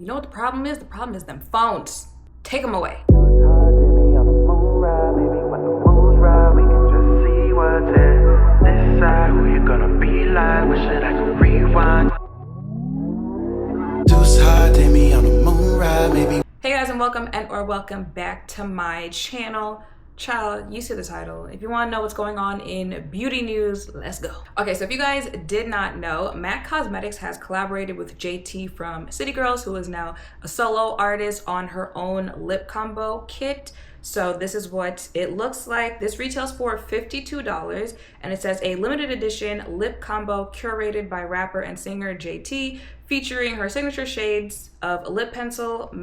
You know what the problem is? The problem is them phones. Take them away. Hey guys, and welcome back to my channel. Child, you see the title. If you want to know what's going on in beauty news, let's go. Okay, so if you guys did not know, MAC Cosmetics has collaborated with JT from City Girls, who is now a solo artist, on her own lip combo kit. So this is what it looks like. This retails for $52, and it says a limited edition lip combo curated by rapper and singer JT, featuring her signature shades of lip pencil,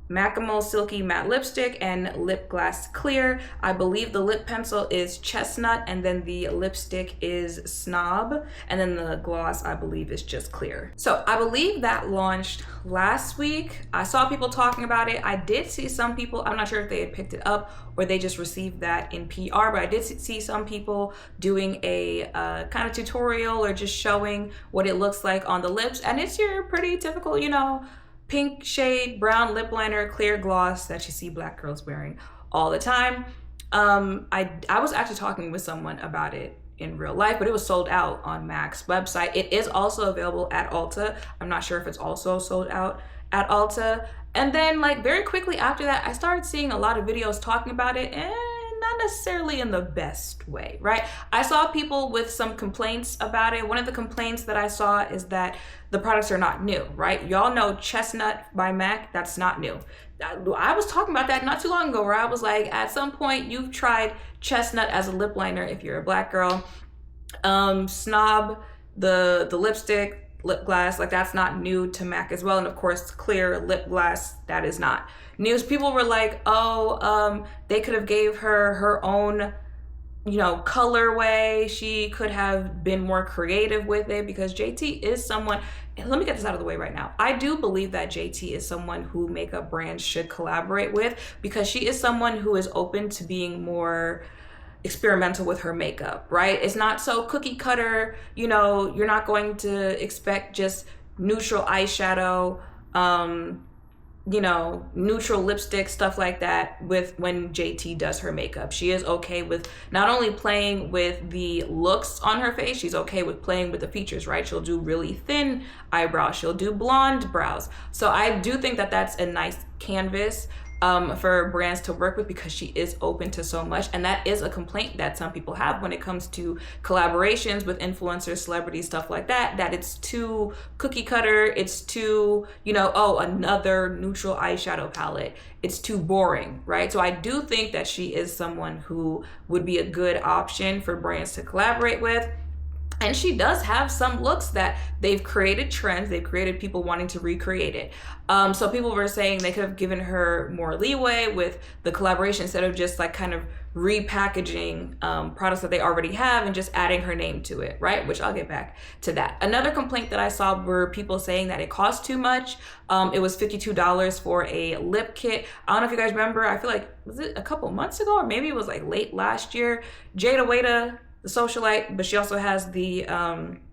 Macamal Silky Matte Lipstick, and Lip Glass Clear. I believe the lip pencil is Chestnut, and then the lipstick is Snob, and then the gloss I believe is just Clear. So I believe that launched last week. I saw people talking about it. I did see some people, I'm not sure if they had picked it up or they just received that in PR, but I did see some people doing a kind of tutorial or just showing what it looks like on the lips, and it's your pretty typical, you know, pink shade, brown lip liner, clear gloss that you see black girls wearing all the time. I was actually talking with someone about it in real life, but it was sold out on MAC's website. It is also available at Ulta. I'm not sure if it's also sold out at Ulta. And then like very quickly after that, I started seeing a lot of videos talking about it, and not necessarily in the best way, right? I saw people with some complaints about it. One of the complaints that I saw is that the products are not new, right? Y'all know Chestnut by MAC, that's not new. I was talking about that not too long ago, where I was like, at some point you've tried Chestnut as a lip liner if you're a black girl. Snob, the lipstick, lip glass, like that's not new to MAC as well. And of course, Clear lip glass, that is not news. People were like, oh, they could have gave her own, you know, colorway. She could have been more creative with it, because JT is someone, and let me get this out of the way right now. I do believe that JT is someone who makeup brands should collaborate with, because she is someone who is open to being more experimental with her makeup, right? It's not so cookie cutter, you know, you're not going to expect just neutral eyeshadow, you know, neutral lipstick, stuff like that with when JT does her makeup. She is okay with not only playing with the looks on her face, she's okay with playing with the features, right? She'll do really thin eyebrows, she'll do blonde brows. So I do think that that's a nice canvas for brands to work with, because she is open to so much. And that is a complaint that some people have when it comes to collaborations with influencers, celebrities, stuff like that, that it's too cookie cutter, it's too, you know, oh, another neutral eyeshadow palette, it's too boring, right? So I do think that she is someone who would be a good option for brands to collaborate with. And she does have some looks that they've created trends, they've created people wanting to recreate it. So people were saying they could have given her more leeway with the collaboration, instead of just like kind of repackaging products that they already have and just adding her name to it, right? Which I'll get back to that. Another complaint that I saw were people saying that it cost too much. It was $52 for a lip kit. I don't know if you guys remember, I feel like, was it a couple months ago, or maybe it was like late last year, Jada Waiter, the socialite, but she also has the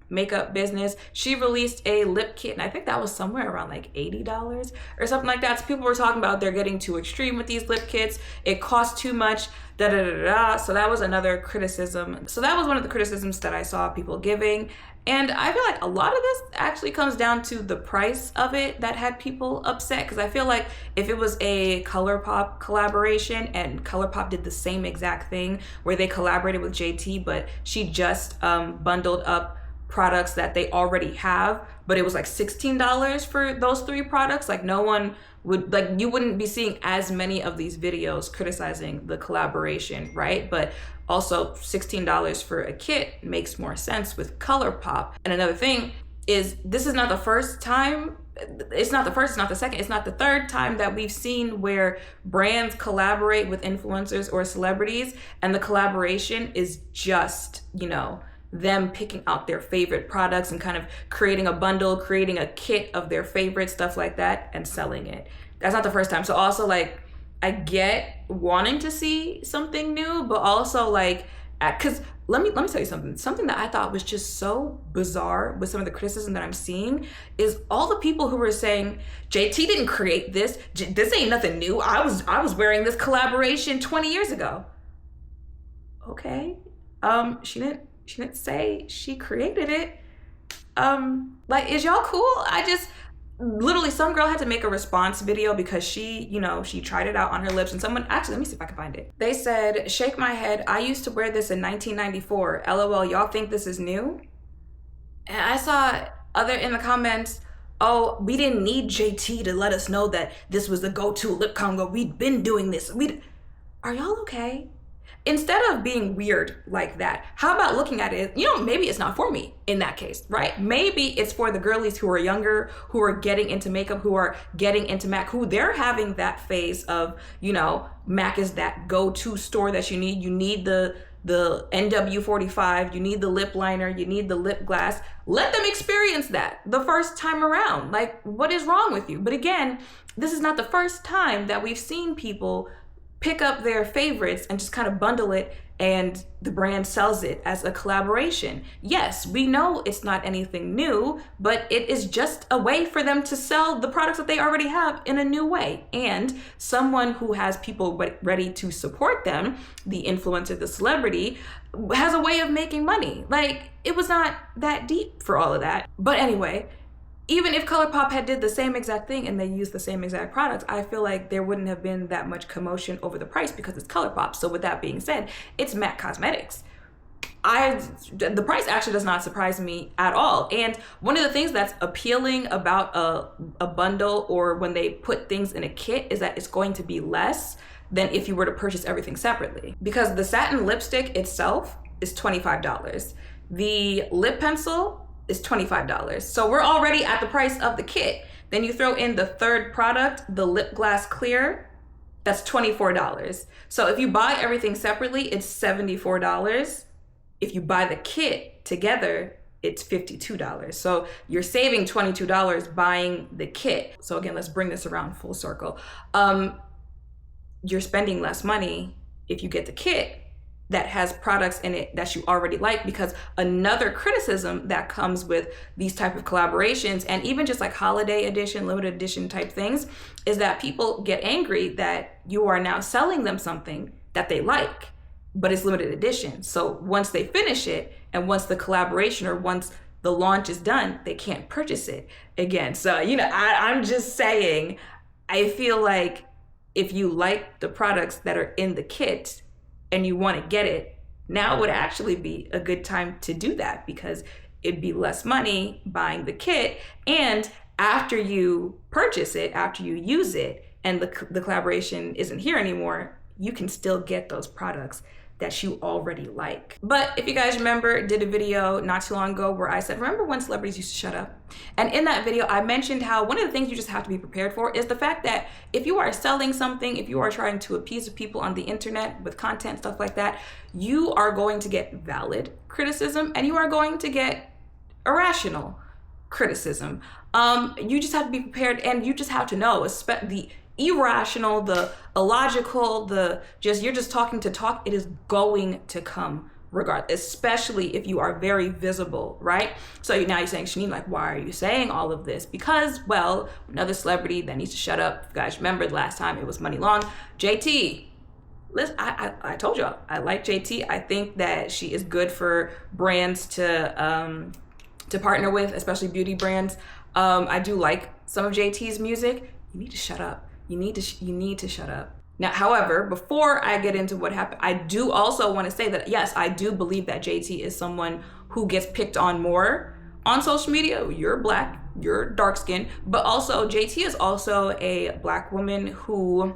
makeup business, she released a lip kit, and I think that was somewhere around like $80 or something like that. So people were talking about they're getting too extreme with these lip kits, it costs too much, da da da da. So that was another criticism. So that was one of the criticisms that I saw people giving. And I feel like a lot of this actually comes down to the price of it that had people upset, because I feel like if it was a ColourPop collaboration and ColourPop did the same exact thing where they collaborated with JT, but she just bundled up products that they already have, but it was like $16 for those 3 products, like no one would, like, you wouldn't be seeing as many of these videos criticizing the collaboration, right? But also $16 for a kit makes more sense with ColourPop. And another thing is, this is not the first time, it's not the first, it's not the second, it's not the third time that we've seen where brands collaborate with influencers or celebrities, and the collaboration is just, you know, them picking out their favorite products and kind of creating a bundle, creating a kit of their favorite stuff like that and selling it. That's not the first time. So also, like, I get wanting to see something new, but also like because let me tell you something that I thought was just so bizarre with some of the criticism that I'm seeing is all the people who were saying JT didn't create this, this ain't nothing new, I was wearing this collaboration 20 years ago. Okay, she didn't say she created it. Like, is y'all cool? I just literally, some girl had to make a response video because she, you know, she tried it out on her lips, and someone, actually, let me see if I can find it. They said, shake my head, I used to wear this in 1994. LOL, y'all think this is new? And I saw other in the comments, oh, we didn't need JT to let us know that this was the go-to lip combo. We'd been doing this. Are y'all okay? Instead of being weird like that, how about looking at it, you know, maybe it's not for me in that case, right? Maybe it's for the girlies who are younger, who are getting into makeup, who are getting into MAC, who they're having that phase of, you know, MAC is that go-to store that you need. You need the NW45, you need the lip liner, you need the lip gloss. Let them experience that the first time around. Like, what is wrong with you? But again, this is not the first time that we've seen people pick up their favorites and just kind of bundle it, and the brand sells it as a collaboration. Yes, we know it's not anything new, but it is just a way for them to sell the products that they already have in a new way. And someone who has people ready to support them, the influencer, the celebrity, has a way of making money. Like, it was not that deep for all of that. But anyway, even if ColourPop had did the same exact thing and they used the same exact products, I feel like there wouldn't have been that much commotion over the price because it's ColourPop. So with that being said, it's MAC Cosmetics. The price actually does not surprise me at all. And one of the things that's appealing about a bundle, or when they put things in a kit, is that it's going to be less than if you were to purchase everything separately. Because the satin lipstick itself is $25. The lip pencil is $25. So we're already at the price of the kit. Then you throw in the third product, the lip gloss clear, that's $24. So if you buy everything separately, it's $74. If you buy the kit together, it's $52. So you're saving $22 buying the kit. So again, let's bring this around full circle. You're spending less money if you get the kit that has products in it that you already like, because another criticism that comes with these type of collaborations, and even just like holiday edition, limited edition type things, is that people get angry that you are now selling them something that they like, but it's limited edition. So once they finish it, and once the collaboration or once the launch is done, they can't purchase it again. So, you know, I'm just saying, I feel like if you like the products that are in the kit and you want to get it, now would actually be a good time to do that, because it'd be less money buying the kit. And after you purchase it, after you use it, and the collaboration isn't here anymore, you can still get those products that you already like. But if you guys remember, did a video not too long ago where I said, remember when celebrities used to shut up? And in that video, I mentioned how one of the things you just have to be prepared for is the fact that if you are selling something, if you are trying to appease people on the internet with content, stuff like that, you are going to get valid criticism and you are going to get irrational criticism. You just have to be prepared, and you just have to know, the irrational, the illogical, you're just talking to talk, it is going to come regardless, especially if you are very visible, right? So now you're saying, Shanygne, like, why are you saying all of this? Because, well, another celebrity that needs to shut up. If you guys remember the last time, it was Money Long. JT. Listen, I told y'all, I like JT. I think that she is good for brands to partner with, especially beauty brands. I do like some of JT's music. You need to shut up. You need to shut up. Now, however, before I get into what happened, I do also want to say that, yes, I do believe that JT is someone who gets picked on more on social media. You're Black, you're dark skinned, but also JT is also a Black woman who,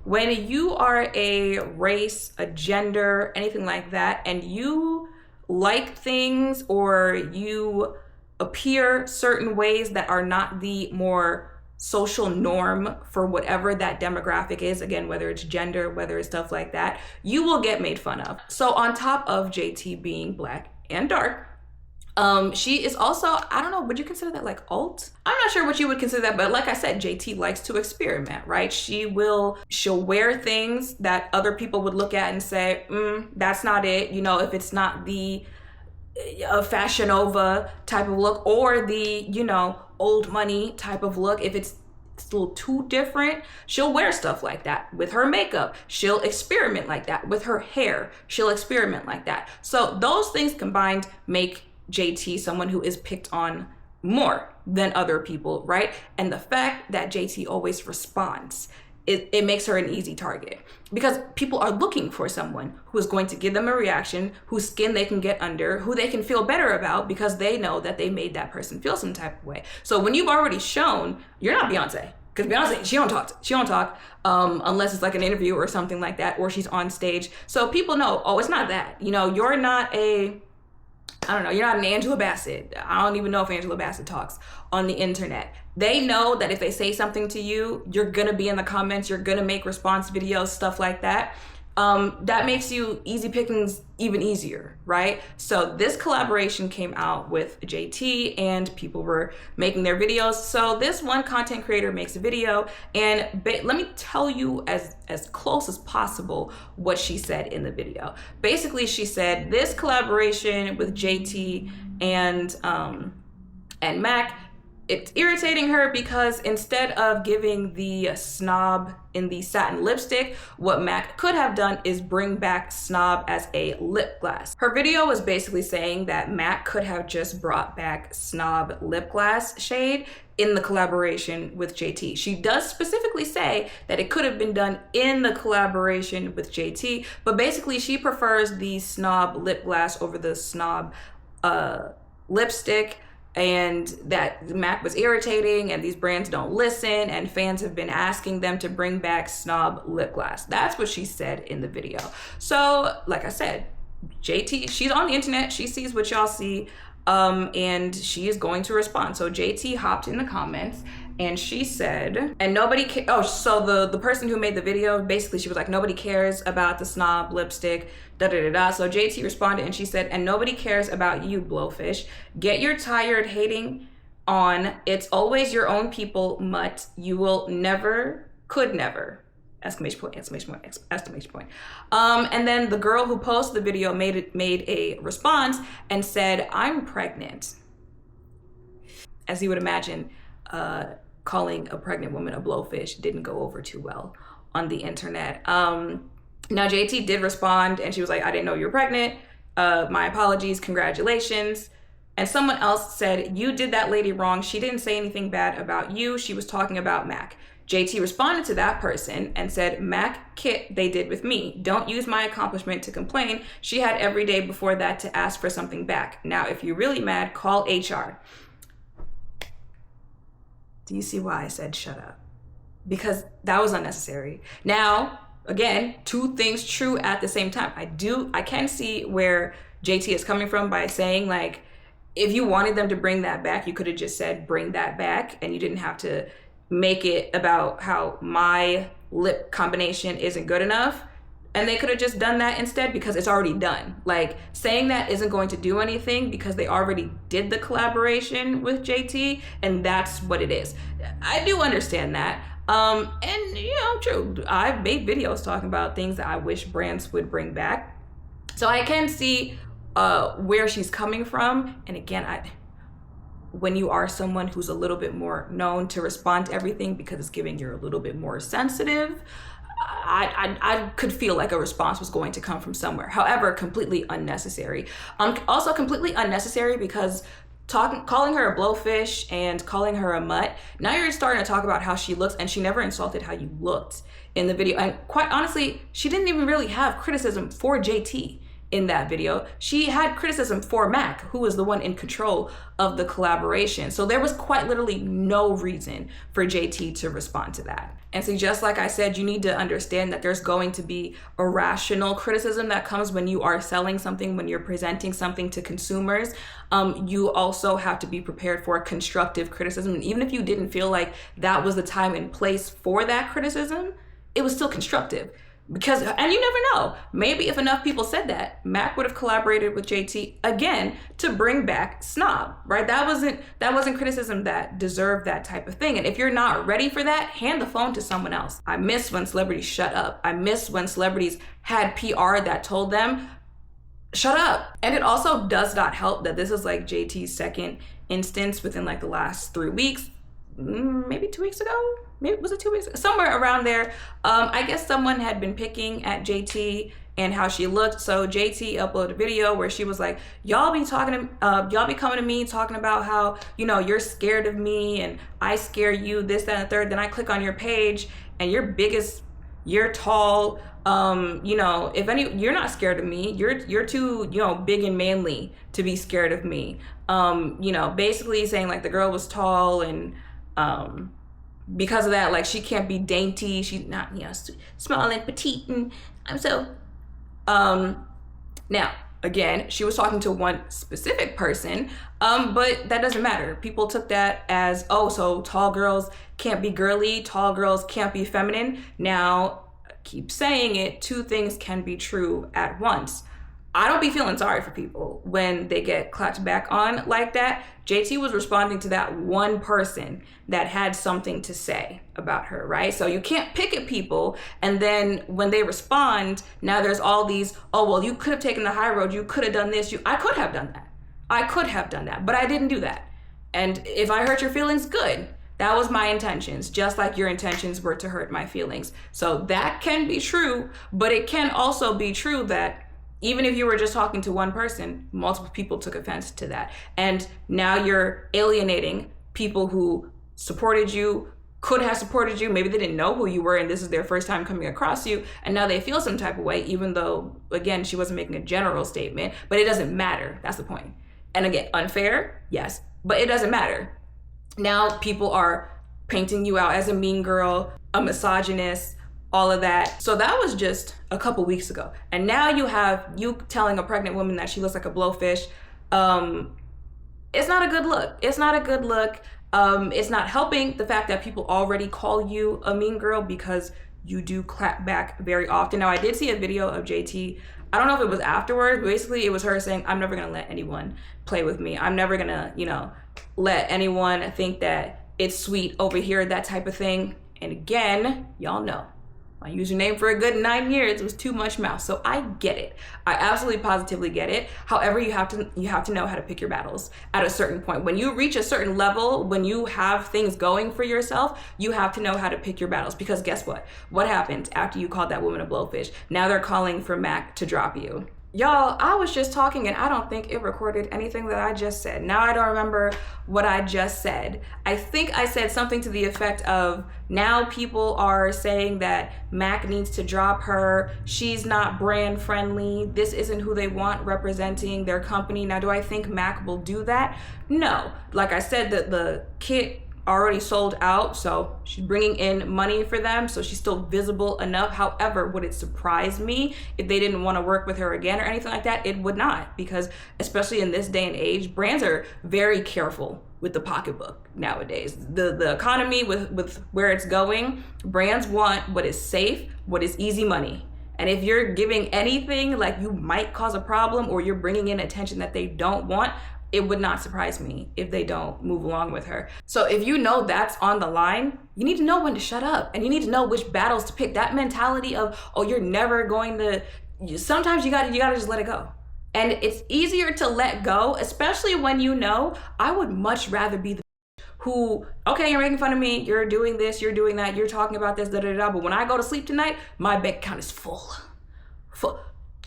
when you are a race, a gender, anything like that, and you like things or you appear certain ways that are not the more social norm for whatever that demographic is, again, whether it's gender, whether it's stuff like that, you will get made fun of. So on top of JT being Black and dark, She is also, I don't know, would you consider that like alt? I'm not sure what you would consider that, but like I said, JT likes to experiment, right? She'll wear things that other people would look at and say, that's not it. You know, if it's not the Fashion Nova type of look, or the, you know, old money type of look, if it's still too different, she'll wear stuff like that. With her makeup, she'll experiment like that. With her hair, she'll experiment like that. So those things combined make JT someone who is picked on more than other people, right? And the fact that JT always responds, it makes her an easy target, because people are looking for someone who is going to give them a reaction, whose skin they can get under, who they can feel better about, because they know that they made that person feel some type of way. So when you've already shown you're not Beyonce, because Beyonce, she don't talk unless it's like an interview or something like that, or she's on stage. So people know, oh, it's not that. You know, you're not you're not an Angela Bassett. I don't even know if Angela Bassett talks on the internet. They know that if they say something to you, you're gonna be in the comments, you're gonna make response videos, stuff like that. That makes you easy pickings even easier, right? So this collaboration came out with JT and people were making their videos. So this one content creator makes a video, and let me tell you as close as possible what she said in the video. Basically, she said this collaboration with JT and Mac, it's irritating her because instead of giving the snob in the satin lipstick, what Mac could have done is bring back snob as a lip gloss. Her video was basically saying that Mac could have just brought back snob lip gloss shade in the collaboration with JT. She does specifically say that it could have been done in the collaboration with JT, but basically she prefers the snob lip gloss over the snob lipstick, and that Mac was irritating and these brands don't listen and fans have been asking them to bring back snob lip gloss. That's what she said in the video. So like I said, JT, she's on the internet, she sees what y'all see, and she is going to respond. So JT hopped in the comments and she said, and nobody so the person who made the video, basically she was like, nobody cares about the snob lipstick, da-da-da-da. So JT responded and she said, and nobody cares about you, Blowfish. Get your tired hating on. It's always your own people, mutt. You will never, could never. Exclamation point, exclamation point, exclamation point. And then the girl who posted the video made a response and said, I'm pregnant. As you would imagine, calling a pregnant woman a blowfish didn't go over too well on the internet. Now JT did respond and she was like, I didn't know you were pregnant. My apologies, congratulations. And someone else said, you did that lady wrong. She didn't say anything bad about you. She was talking about Mac. JT responded to that person and said, Mac kit they did with me. Don't use my accomplishment to complain. She had every day before that to ask for something back. Now, if you're really mad, call HR. Do you see why I said shut up? Because that was unnecessary. Now, again, two things true at the same time. I can see where JT is coming from by saying, like, if you wanted them to bring that back, you could have just said, bring that back, and you didn't have to make it about how my lip combination isn't good enough. And they could have just done that instead because it's already done. Like, saying that isn't going to do anything because they already did the collaboration with JT, and that's what it is. I do understand that. And, you know, true, I've made videos talking about things that I wish brands would bring back. So I can see where she's coming from. And again, when you are someone who's a little bit more known to respond to everything because it's giving you're a little bit more sensitive, I could feel like a response was going to come from somewhere. However, completely unnecessary. Also completely unnecessary because calling her a blowfish and calling her a mutt, now you're starting to talk about how she looks, and she never insulted how you looked in the video. And quite honestly, she didn't even really have criticism for JT in that video. She had criticism for Mac, who was the one in control of the collaboration. So there was quite literally no reason for JT to respond to that. And so just like I said, you need to understand that there's going to be irrational criticism that comes when you are selling something, when you're presenting something to consumers. You also have to be prepared for constructive criticism. And even if you didn't feel like that was the time and place for that criticism, it was still constructive. Because, and you never know, maybe if enough people said that, Mac would have collaborated with JT again to bring back Snob, right? That wasn't criticism that deserved that type of thing. And if you're not ready for that, hand the phone to someone else. I miss when celebrities shut up. I miss when celebrities had PR that told them, shut up. And it also does not help that this is like JT's second instance within like the last 3 weeks, maybe 2 weeks ago. Maybe was it 2 weeks ago? Somewhere around there. I guess someone had been picking at JT and how she looked. So JT uploaded a video where she was like, y'all be coming to me talking about how, you know, you're scared of me and I scare you, this, that, and the third. Then I click on your page and you're tall. You know, you're not scared of me. You're too, you know, big and manly to be scared of me. You know, basically saying like the girl was tall and, because of that, like she can't be dainty. She's not, you know, small and petite. And I'm so, now again, she was talking to one specific person, but that doesn't matter. People took that as, oh, so tall girls can't be girly. Tall girls can't be feminine. Now, I keep saying it, two things can be true at once. I don't be feeling sorry for people when they get clapped back on like that. JT was responding to that one person that had something to say about her, right? So you can't pick at people, and then when they respond, now there's all these, oh, well, you could have taken the high road, you could have done this, I could have done that, but I didn't do that. And if I hurt your feelings, good. That was my intentions, just like your intentions were to hurt my feelings. So that can be true, but it can also be true that even if you were just talking to one person, multiple people took offense to that. And now you're alienating people who supported you, could have supported you. Maybe they didn't know who you were and this is their first time coming across you. And now they feel some type of way, even though, again, she wasn't making a general statement, but it doesn't matter. That's the point. And again, unfair, yes, but it doesn't matter. Now people are painting you out as a mean girl, a misogynist, all of that. So that was just a couple weeks ago. And now you have you telling a pregnant woman that she looks like a blowfish. It's not a good look. It's not a good look. It's not helping the fact that people already call you a mean girl because you do clap back very often. Now I did see a video of JT. I don't know if it was afterwards, but basically it was her saying, I'm never gonna let anyone play with me. I'm never gonna, you know, let anyone think that it's sweet over here, that type of thing. And again, y'all know, my username for a good 9 years was too much mouth. So I get it. I absolutely positively get it. However, you have to know how to pick your battles at a certain point. When you reach a certain level, when you have things going for yourself, you have to know how to pick your battles. Because guess what? What happened after you called that woman a blowfish? Now they're calling for Mac to drop you. Y'all, I was just talking and I don't think it recorded anything that I just said. Now I don't remember what I just said. I think I said something to the effect of, now people are saying that Mac needs to drop her. She's not brand friendly. This isn't who they want representing their company. Now, do I think Mac will do that? No. Like I said, the kit already sold out, so she's bringing in money for them, so she's still visible enough. However, would it surprise me if they didn't want to work with her again or anything like that? It would not, because especially in this day and age, brands are very careful with the pocketbook nowadays. The economy with where it's going, brands want what is safe, what is easy money. And if you're giving anything like you might cause a problem or you're bringing in attention that they don't want, it would not surprise me if they don't move along with her. So if you know that's on the line, you need to know when to shut up and you need to know which battles to pick. That mentality of, oh, you're never going to, sometimes you gotta just let it go. And it's easier to let go, especially when you know, I would much rather be the who, okay, you're making fun of me, you're doing this, you're doing that, you're talking about this, da-da-da, but when I go to sleep tonight, my bank account is full,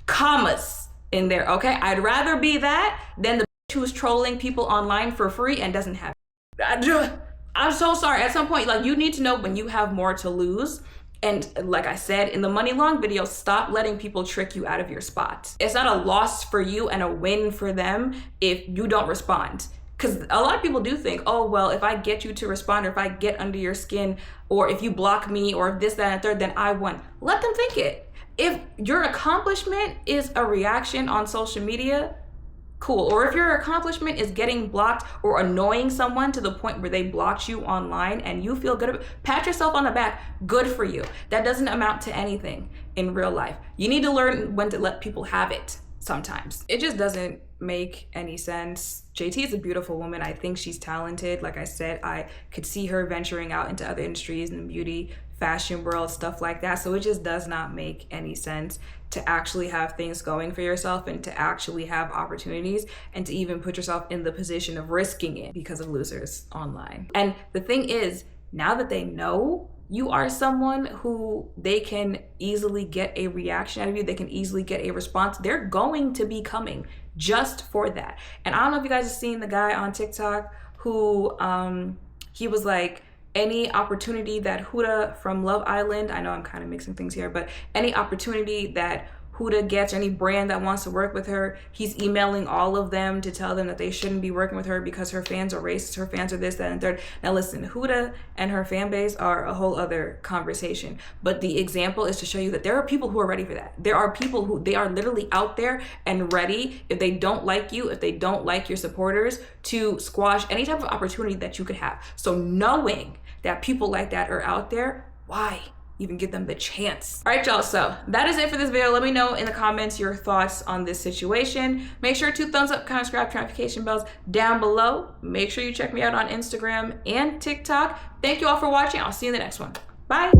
commas in there, okay? I'd rather be that than the who's trolling people online for free and doesn't have it. I'm so sorry. At some point, like, you need to know when you have more to lose. And like I said in the money long video, stop letting people trick you out of your spot. It's not a loss for you and a win for them if you don't respond. Because a lot of people do think, oh, well, if I get you to respond or if I get under your skin or if you block me or if this, that, and third, then I won. Let them think it. If your accomplishment is a reaction on social media, cool. Or if your accomplishment is getting blocked or annoying someone to the point where they blocked you online and you feel good, pat yourself on the back. Good for you. That doesn't amount to anything in real life. You need to learn when to let people have it sometimes. It just doesn't make any sense. JT is a beautiful woman. I think she's talented. Like I said, I could see her venturing out into other industries in the beauty, fashion world, stuff like that. So it just does not make any sense to actually have things going for yourself and to actually have opportunities and to even put yourself in the position of risking it because of losers online. And the thing is, now that they know you are someone who they can easily get a reaction out of you, they can easily get a response, they're going to be coming just for that. And I don't know if you guys have seen the guy on TikTok who he was like, any opportunity that Huda from Love Island, I know I'm kind of mixing things here, but any opportunity that Huda gets, any brand that wants to work with her, he's emailing all of them to tell them that they shouldn't be working with her because her fans are racist, her fans are this, that, and third. Now listen, Huda and her fan base are a whole other conversation. But the example is to show you that there are people who are ready for that. There are people who, they are literally out there and ready, if they don't like you, if they don't like your supporters, to squash any type of opportunity that you could have. So knowing that people like that are out there, why even give them the chance? All right, y'all, so that is it for this video. Let me know in the comments your thoughts on this situation. Make sure to thumbs up, comment, subscribe, turn notification bells down below. Make sure you check me out on Instagram and TikTok. Thank you all for watching. I'll see you in the next one. Bye.